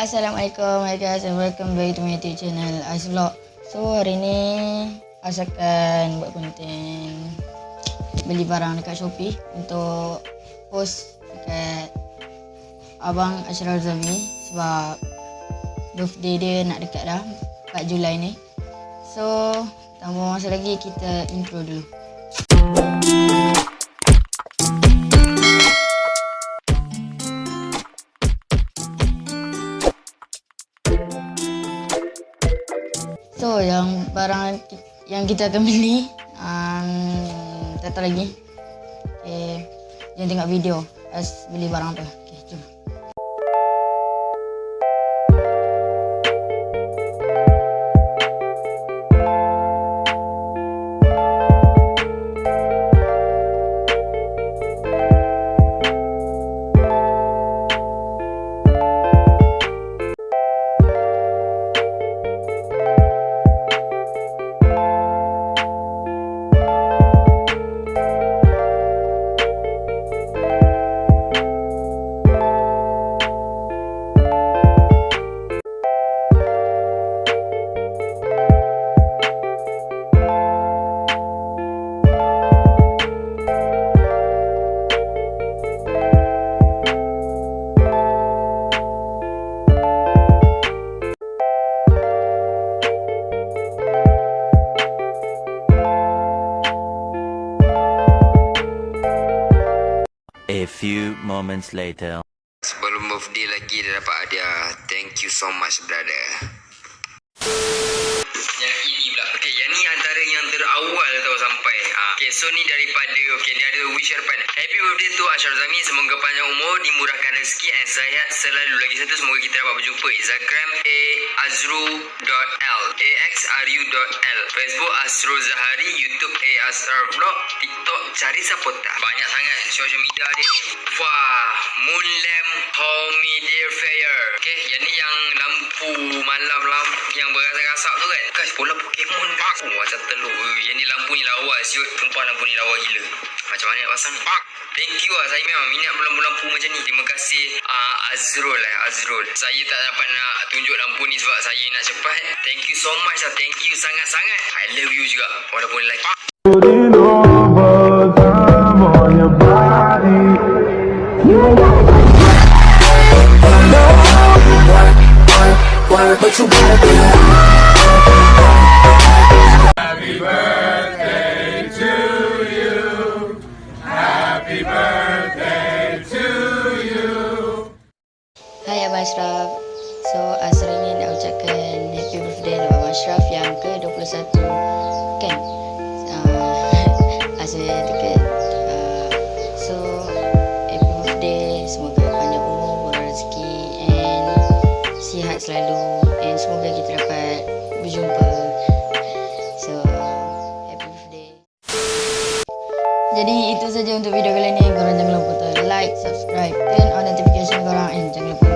Assalamualaikum guys and welcome back to my YouTube channel Asyraf. So hari ni As akan buat konten beli barang dekat Shopee untuk post dekat abang Asyraf Rozami sebab birthday dia nak dekat dah 4 Julai ni. So tanpa masa lagi kita intro dulu. So yang barang yang kita akan beli tak tahu lagi. Okay, jangan tengok video As beli barang tu. Okay, jom. A few moments later. Sebelum birthday lagi dia dapat hadiah. Thank you so much brother. Yang ini pula. Okay, yang ni antara yang terawal tau sampai. Okay, so ni daripada dia ada wish harapan. Happy birthday to Asyraf Rozami. Semoga panjang umur, dimurahkan rezeki dan sehat selalu. Lagi satu, semoga kita dapat berjumpa. Instagram axru.l, Facebook Asro Zahari, YouTube Asyraf Vlog, TikTok cari Sapota. Banyak sangat social media dia. Wah, Moon Lamp Humidifier. Okay, yang ni yang lampu malam yang berasap-asap tu kan. Guys, bola Pokemon macam telur. Yang ni lampu ni lawa siut. Sumpah lampu ni lawa gila. Macam mana nak pasang ni? Thank you lah. Saya memang minat lampu-lampu macam ni. Terima kasih Azrul. Saya tak dapat nak tunjuk lampu ni sebab saya nak cepat. Thank you so much lah. Thank you sangat-sangat. I love you juga. Walaupun like. Putting overtime on your body. You but you gotta be. Happy birthday to you. Happy birthday to you. Hai Abang Asyraf. So As hari ni nak ucapkan happy birthday untuk Abang Asyraf yang ke-21 kan. As dekat. So happy birthday. Semoga panjang umur, murah rezeki and sihat selalu, and semoga kita dapat berjumpa. So happy birthday. Jadi itu saja untuk video kali ni. Korang jangan lupa like, subscribe, turn on notification korang, and jangan lupa